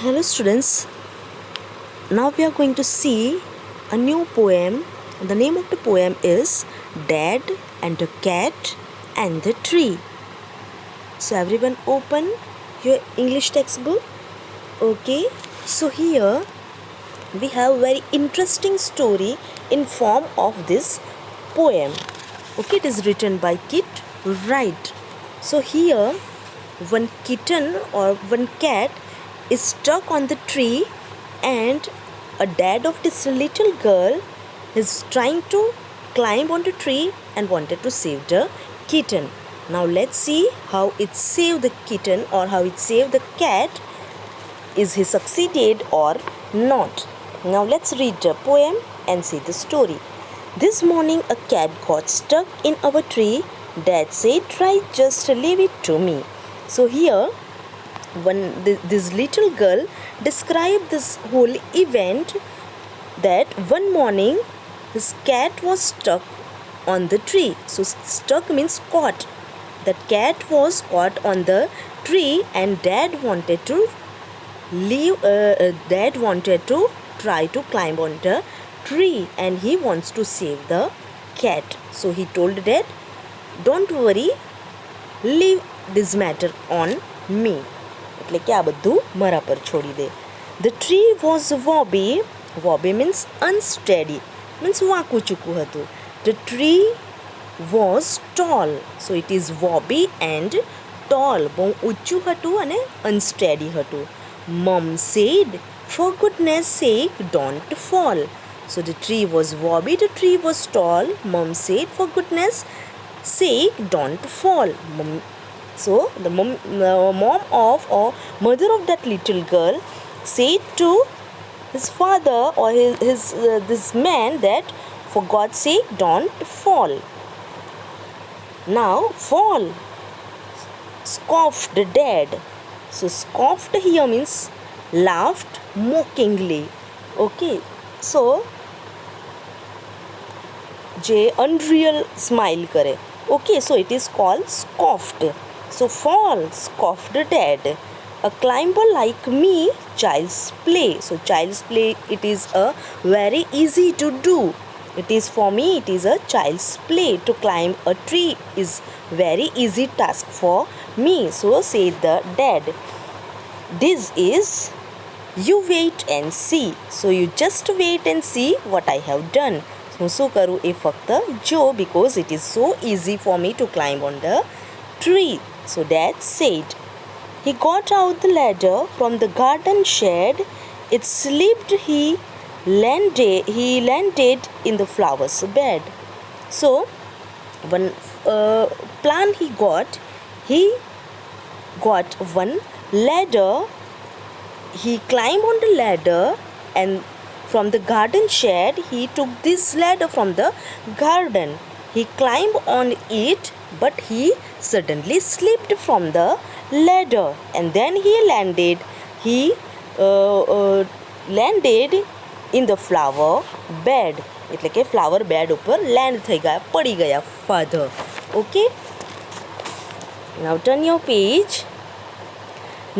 Hello students, now we are going to see a new poem. The name of the poem is Dad and the Cat and the Tree. So everyone open your English textbook. Okay, so here we have very interesting story in form of this poem. Okay, it is written by Kit Wright. So here one kitten or one cat is stuck on the tree, and a dad of this little girl is trying to climb on the tree and wanted to save the kitten. Now let's see how it saved the kitten or how it saved the cat. Is he succeeded or not? Now let's read the poem and see the story. This morning a cat got stuck in our tree. Dad said, try just leave it to me. So here this little girl described this whole event, that one morning this cat was stuck on the tree. So stuck means caught. The cat was caught on the tree and dad wanted to try to climb on the tree, and he wants to save the cat. So he told dad, don't worry, leave this matter on me. એટલે કે આ બધું મારા પર છોડી દે. The tree was wobbly. Wobbly means unsteady, means વાંકું ચૂકું હતું. The tree was tall. So it is wobbly and tall. બહુ ઊંચું હતું અને unsteady હતું. Mom said, for goodness sake, don't fall. So the tree was wobbly, the tree was tall. Mom said, for goodness sake, don't fall. So the mom of or mother of that little girl said to his father or his this man that for God's sake don't fall. Now fall, scoffed dad. So scoffed here means laughed mockingly. Okay, so J unreal smile करे. Okay, so it is called scoffed. So fall, scoffed dad. A climber like me, child's play. So child's play, it is a very easy to do. It is for me, it is a child's play. To climb a tree is very easy task for me. So said the dad. This is, you wait and see. So you just wait and see what I have done. હું શું કરું એ ફક્ત જો, because it is so easy for me to climb on the tree. So dad said. He got out the ladder from the garden shed. It slipped. He landed in the flowers bed. So one plan he got one ladder. He climbed on the ladder, and from the garden shed he took this ladder from the garden. He climbed on it, but he suddenly slipped from the ladder, and then he landed in the flower bed. એટલે કે flower bed ઉપર land થઈ ગયા, પડી ગયા father. Okay, now turn your page.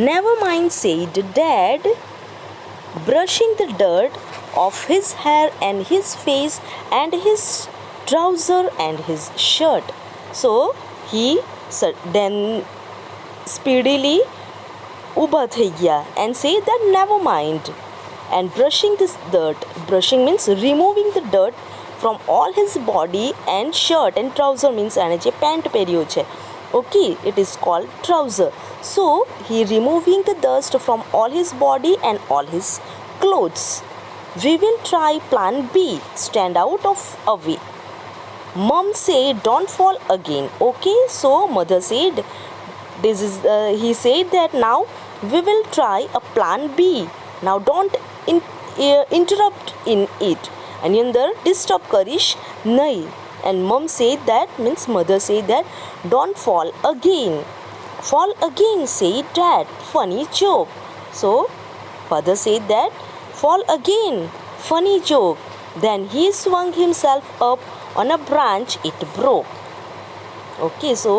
Never mind, said dad, brushing the dirt off his hair and his face and his trouser and his shirt. So he then speedily ઊભા થઈ ગયા and said that never mind, and brushing this dirt. Brushing means removing the dirt from all his body, and shirt and trouser means આને જે pant પહેર્યો છે. Okay, it is called trouser. So he removing the dust from all his body and all his clothes. We will try plan B, stand out of a way. Mom said don't fall again. Okay, so mother said he said that now we will try a plan B. Now don't interrupt in it. And અંદર disturb કરીશ નહીં. And mom said that, means mother said that, don't fall again. Fall again, said dad. Funny joke. So father said that, fall again. Funny joke. Then he swung himself up on a branch. It broke. Okay, so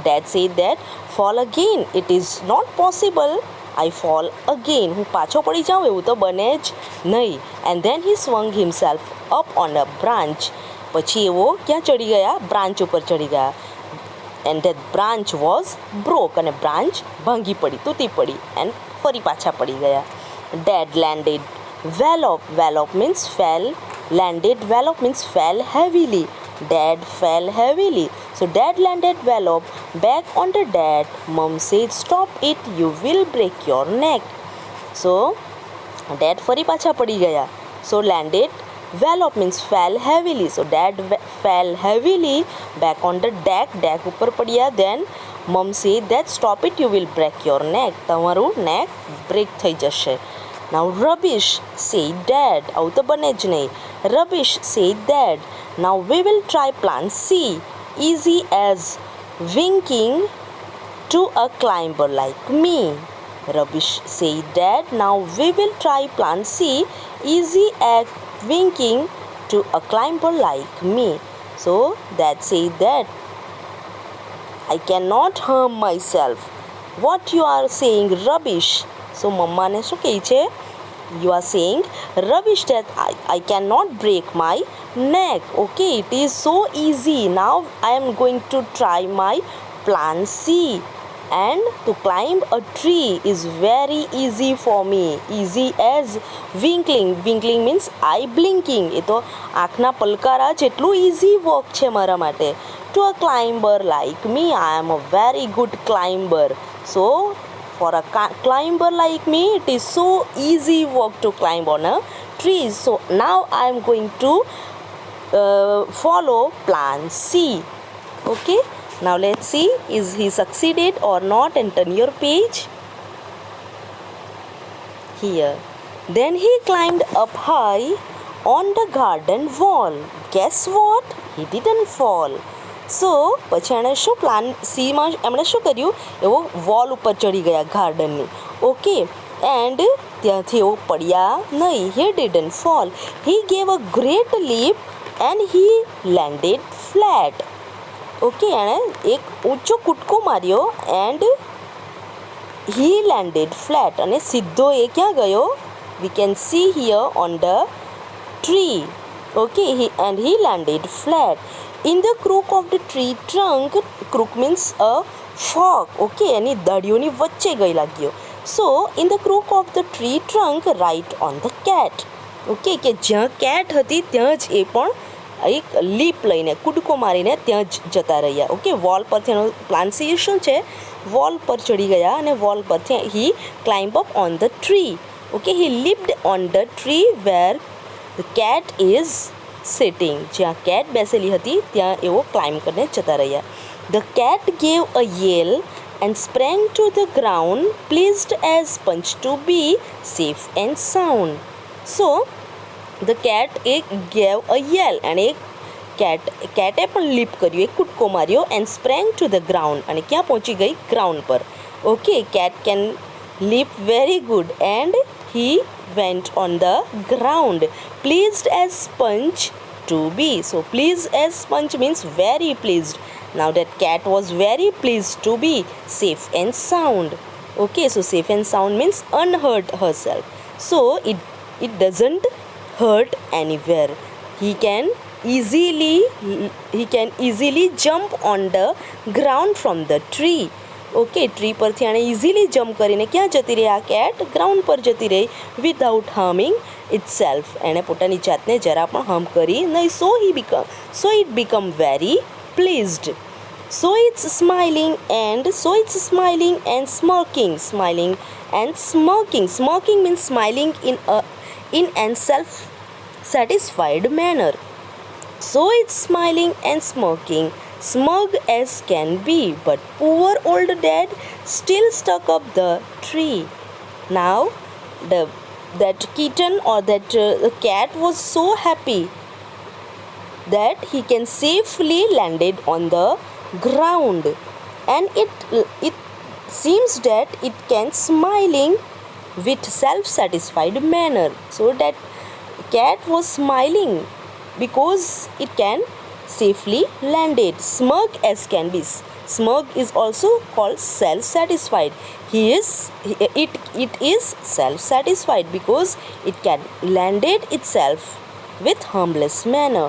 dad said that, fall again. It is not possible. I fall again. હું પાછો પડી જાઉં એવું તો બને જ નહીં. And then he swung himself up on a branch. પછી એવો ક્યાં ચડી ગયા? બ્રાન્ચ ઉપર ચડી ગયા. And that branch was broke. અને બ્રાન્ચ ભાંગી પડી, તૂટી પડી. And ફરી પાછા પડી ગયા. Dad landed. Wallop. Wallop means fell. Landed. Wallop means fell heavily. Dad fell heavily. So Dad landed wallop back on the dad. Mom said, "Stop it, you will break your neck." So Dad ફરી પાછા પડી ગયા. So landed wallop means fell heavily. So Dad fell heavily back on the deck. Deck ઉપર પડ્યા. Then Mom said that stop it, you will break your neck. તમારું neck break થઈ જશે. Now rubbish, said Dad. આવું તો બને જ નહીં. Rubbish, said Dad. Now we will try plan C. Easy as winking to a climber like me. Rubbish, said Dad. Now we will try plan C. Easy as winking to a climber like me. So Dad said that I cannot harm myself. What you are saying rubbish. So મમ્માને શું કહે છે? You are saying rubbish that I cannot break my neck. Okay, it is so easy. Now I am going to try my plan C. And to climb a tree is very easy for me. Easy as winkling. Winkling means eye blinking. એ તો આંખના પલકારા જેટલું easy work છે મારા માટે. To a climber like me, I am a very good climber. So for a climber like me, it is so easy work to climb on a tree. So now I am going to follow plan C. Okay, now let's see, is he succeeded or not? And turn your page here. Then he climbed up high on the garden wall. Guess what? He didn't fall. સો પછી એણે શું plan સીમાં એમણે શું કર્યું? એવો wall ઉપર ચડી ગયા ગાર્ડનની. ઓકે, એન્ડ ત્યાંથી એવો પડ્યા નહીં. He didn't fall. He gave a great leap and he landed flat. Okay, એણે એક ઊંચો કૂદકો માર્યો and he landed flat. અને સીધો એ ક્યાં ગયો? We can see here on the tree. Okay, and he landed flat. In the crook of the tree trunk, crook means a fork. Okay, એની દડીઓની વચ્ચે ગઈ લાગ્યો. So in the crook of the tree trunk, right on the cat. Okay, કે જ્યાં cat હતી ત્યાં જ એ પણ એક લીપ લઈને કૂદકો મારીને ત્યાં જ જતા રહ્યા. ઓકે, વોલ પરથી એનો પ્લાન સી શું છે? વોલ પર ચડી ગયા અને વોલ પરથી he climbed up on the tree. Okay, he leaped on the tree where the cat is sitting. જ્યાં કેટ બેસેલી હતી ત્યાં એવો ક્લાઇમ્બ કરીને જતા રહ્યા. The cat gave a yell and sprang to the ground, pleased as punch to be safe and sound. So the cat gave a yell and કેટે પણ leap કર્યું, એક કૂદકો માર્યો and sprang to the ground. અને ક્યાં પહોંચી ગઈ? Ground પર. Okay, cat can leap very good and he went on the ground, pleased as sponge to be. So pleased as sponge means very pleased. Now that cat was very pleased to be safe and sound. Okay, so safe and sound means unhurt herself. So it doesn't hurt anywhere. He can easily jump on the ground from the tree. Okay, tree પરથી એણે easily jump કરીને ક્યાં જતી રહી? આ cat ground પર જતી રહી વિધાઉટ હાર્મિંગ ઇટસેલ્ફ. એણે પોતાની જાતને જરા પણ હાર્મ કરી નહીં. So it become very pleased. So it's smiling and smirking. Smiling and smirking. Smirking means smiling in an self-satisfied manner. So it's smiling and smirking, smug as can be, but poor old dad still stuck up the tree. Now that kitten or that cat was so happy that he can safely landed on the ground, and it seems that it can smiling with self-satisfied manner. So that cat was smiling because it can safely landed. Smirk as can be. Smug is also called self-satisfied. It is self-satisfied because it can landed itself with harmless manner.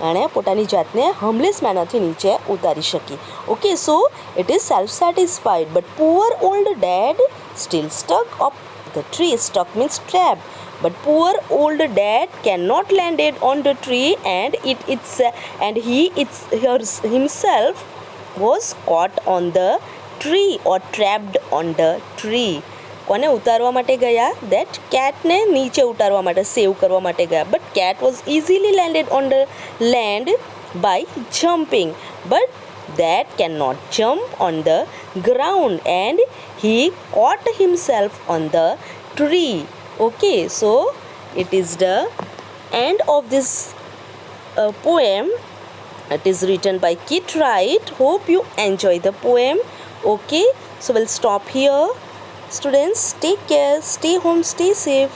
અને પોતાની જાતને harmless mannerથી નીચે ઉતારી શકી. Okay, so it is self-satisfied. But poor old dad still stuck up the tree. Stuck means trapped. But poor old dad cannot land it on the tree, and himself was caught on the tree or trapped on the tree. કોને ઉતારવા માટે ગયા? That catને નીચે ઉતારવા માટે, સેવ કરવા માટે ગયા. But cat was easily landed on the land by jumping. But that cannot jump on the ground, and he caught himself on the tree. Okay, so it is the end of this poem. It is written by Kit Wright. Hope you enjoy the poem. Okay, so we'll stop here. Students, take care, stay home, stay safe.